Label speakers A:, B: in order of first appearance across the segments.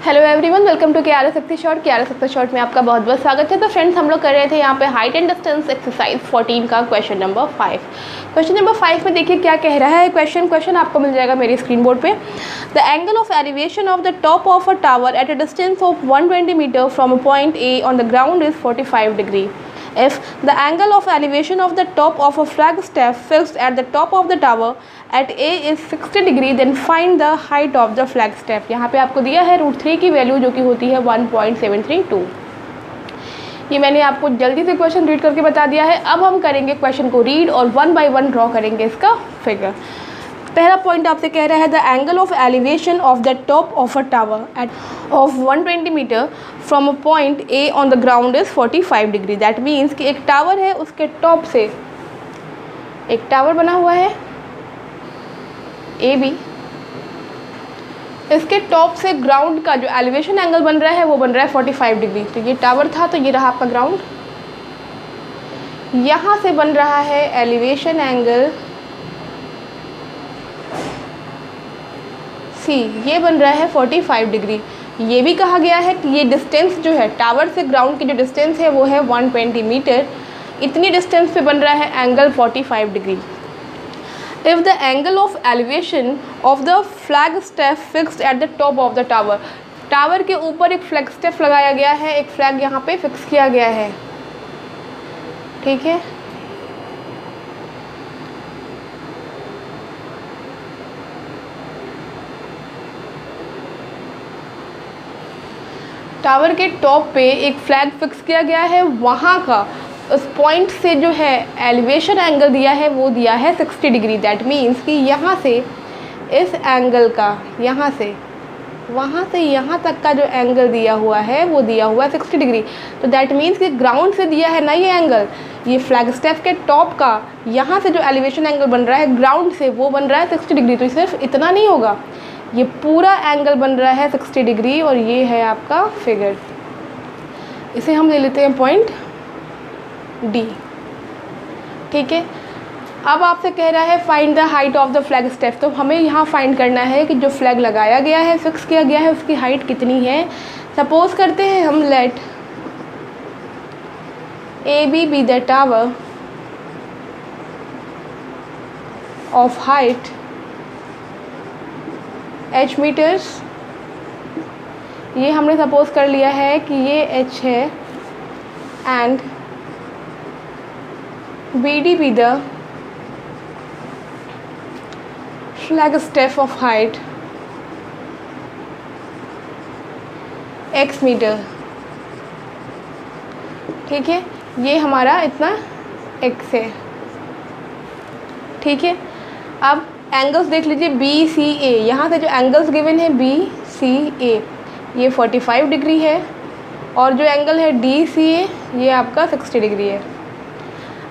A: Hello everyone, welcome to KRS Shakti short. KRS Shakti short में आपका बहुत बहुत स्वागत है। तो फ्रेंड्स, हम लोग कर रहे थे यहाँ पे हाइट एंड डिस्टेंस एक्सरसाइज 14 का क्वेश्चन नंबर 5। क्वेश्चन नंबर 5 में देखिए क्या कह रहा है। क्वेश्चन आपको मिल जाएगा मेरी स्क्रीन बोर्ड पे। The angle of elevation of the top of a tower at a distance of 120 meter from a point A on the ground is 45 degree. If the angle of elevation of the top of a flagstaff fixed at the top of the tower at A is 60 degree, then find the height of the flagstaff। यहाँ पे आपको दिया है √3 की value जो कि होती है 1.732। ये मैंने आपको जल्दी से क्वेश्चन रीड करके बता दिया है। अब हम करेंगे क्वेश्चन को रीड और 1 बाय 1 ड्रॉ करेंगे इसका फिगर। पहला पॉइंट आपसे कह रहा है the angle of elevation of the top of a tower at of 120 meter from a point A on the ground is 45 degree. That means कि एक टावर है, उसके टॉप से एक टावर बना हुआ है ए बी, इसके टॉप से ग्राउंड का जो एलिवेशन एंगल बन रहा है वो बन रहा है 45 डिग्री। तो ये टावर था, तो ये रहा आपका ग्राउंड। यहाँ से बन रहा है एलिवेशन एंगल सी, ये बन रहा है 45 डिग्री। ये भी कहा गया है कि ये डिस्टेंस जो है टावर से ग्राउंड की जो डिस्टेंस है वो है 120 मीटर। इतनी डिस्टेंस पे बन रहा है angle 45 degree. If the angle of elevation of the flag step fixed at the top of the tower, tower के ऊपर एक फ्लैग स्टेप लगाया गया है, एक फ्लैग यहाँ पे फिक्स किया गया है, ठीक है। टावर के टॉप पे एक फ्लैग फिक्स किया गया है, वहाँ का उस पॉइंट से जो है एलिवेशन एंगल दिया है वो दिया है 60 डिग्री। दैट मीन्स कि यहाँ से इस एंगल का, यहाँ से वहाँ से यहाँ तक का जो एंगल दिया हुआ है वो दिया हुआ है 60 डिग्री। तो दैट मीन्स कि ग्राउंड से दिया है ना ये एंगल, ये फ्लैग स्टेप के टॉप का यहाँ से जो एलिवेशन एंगल बन रहा है ग्राउंड से वो बन रहा है 60 डिग्री। तो सिर्फ इतना नहीं होगा, ये पूरा एंगल बन रहा है 60 डिग्री और ये है आपका फिगर। इसे हम ले लेते हैं पॉइंट डी, ठीक है। अब आपसे कह रहा है find the height of the flag step. तो हमें यहाँ फाइंड करना है कि जो फ्लैग लगाया गया है, फिक्स किया गया है, उसकी हाइट कितनी है। सपोज करते हैं हम let A B the tower of height h meters. ये हमने सपोज कर लिया है कि ये h है and BD be the flag step of height x meter, ठीक है। ये हमारा इतना x है, ठीक है। अब एंगल्स देख लीजिए BCA, यहाँ से जो एंगल्स गिवन है BCA ये 45 डिग्री है और जो एंगल है DCA ये आपका 60 डिग्री है।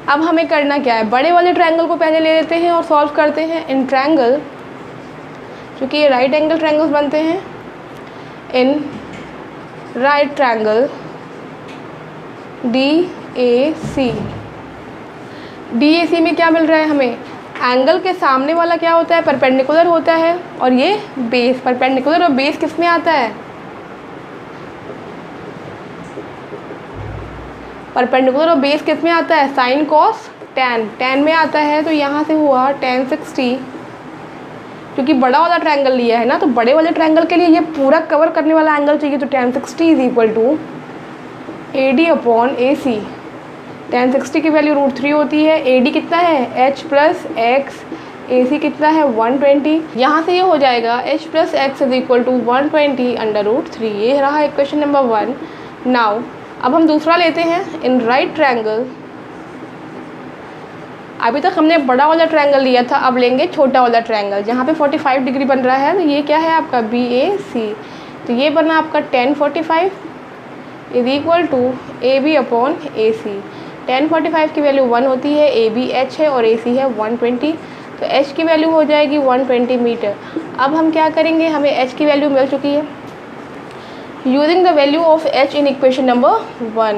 A: अब हमें करना क्या है, बड़े वाले ट्रायंगल को पहले ले लेते हैं और सॉल्व करते हैं इन ट्रायंगल, क्योंकि ये राइट एंगल ट्रायंगल्स बनते हैं। इन राइट ट्रायंगल DAC में क्या मिल रहा है हमें, एंगल के सामने वाला क्या होता है, परपेंडिकुलर होता है, और ये बेस, परपेंडिकुलर और बेस किस में आता है, परपेंडिकुलर और बेस किस में आता है, साइन कॉस टैन में आता है। तो यहाँ से हुआ tan 60, क्योंकि बड़ा वाला ट्रायंगल लिया है ना, तो बड़े वाले ट्रायंगल के लिए ये पूरा कवर करने वाला एंगल चाहिए। तो tan 60 is equal to AD/AC। tan 60 की वैल्यू √3 होती है। AD कितना है h + x, AC कितना है 120। यहाँ से ये हो जाएगा h + x is equal to 120/√3। ये रहा इक्वेशन नंबर 1। नाउ अब हम दूसरा लेते हैं इन राइट ट्रायंगल। अभी तक हमने बड़ा वाला ट्रायंगल लिया था, अब लेंगे छोटा वाला ट्रायंगल जहाँ पे 45 डिग्री बन रहा है। तो ये क्या है आपका BAC, तो ये बना आपका tan 45 is equal to AB/AC। tan 45 की वैल्यू 1 होती है, AB h है और AC है 120, तो h की वैल्यू हो जाएगी 120 मीटर। अब हम क्या करेंगे, हमें h की वैल्यू मिल चुकी है। Using the value of h in equation number 1,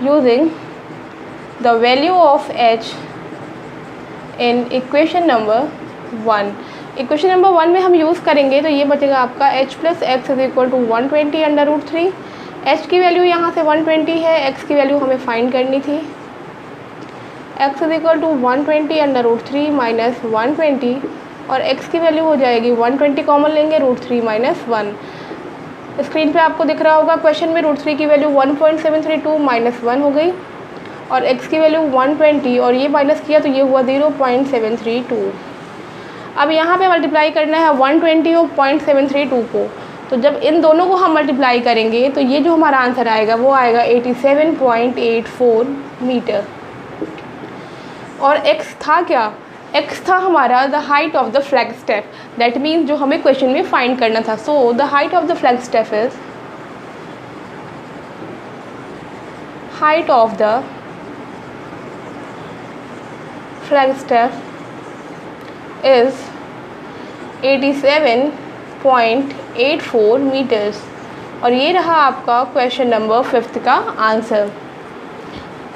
A: using the value of h in equation number 1, equation number 1 में हम यूज़ करेंगे तो ये बचेगा आपका h + x = 120/√3। h की वैल्यू यहाँ से 120 है, x की वैल्यू हमें फाइंड करनी थी। x = 120/√3 - 120 और x की वैल्यू हो जाएगी 120 कॉमन लेंगे √3 - 1। स्क्रीन पे आपको दिख रहा होगा क्वेश्चन में √3 की वैल्यू 1.732 - 1 हो गई और x की वैल्यू 120 और ये माइनस किया तो ये हुआ 0.732। अब यहाँ पे मल्टीप्लाई करना है 120 और 0.732 को, तो जब इन दोनों को हम मल्टीप्लाई करेंगे तो ये जो हमारा आंसर आएगा वो आएगा 87.84 मीटर। और x था क्या? x था हमारा the height of the flag step, that means जो हमें क्वेश्चन में फाइंड करना था। So the height of the flag step is height of the flag step is 87.84 meters. और ये रहा आपका क्वेश्चन नंबर 5 का आंसर।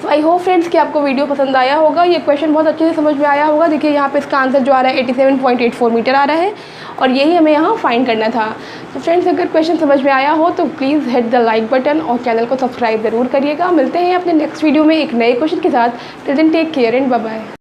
A: आई होप फ्रेंड्स कि आपको वीडियो पसंद आया होगा, ये क्वेश्चन बहुत अच्छे से समझ में आया होगा। देखिए यहाँ पे इसका आंसर जो आ रहा है 87.84 मीटर आ रहा है और यही हमें यहाँ फाइंड करना था। तो फ्रेंड्स अगर क्वेश्चन समझ में आया हो तो please hit the like button और चैनल को सब्सक्राइब ज़रूर करिएगा। मिलते हैं अपने नेक्स्ट वीडियो में एक नए क्वेश्चन के साथ। Till then take care and bye bye.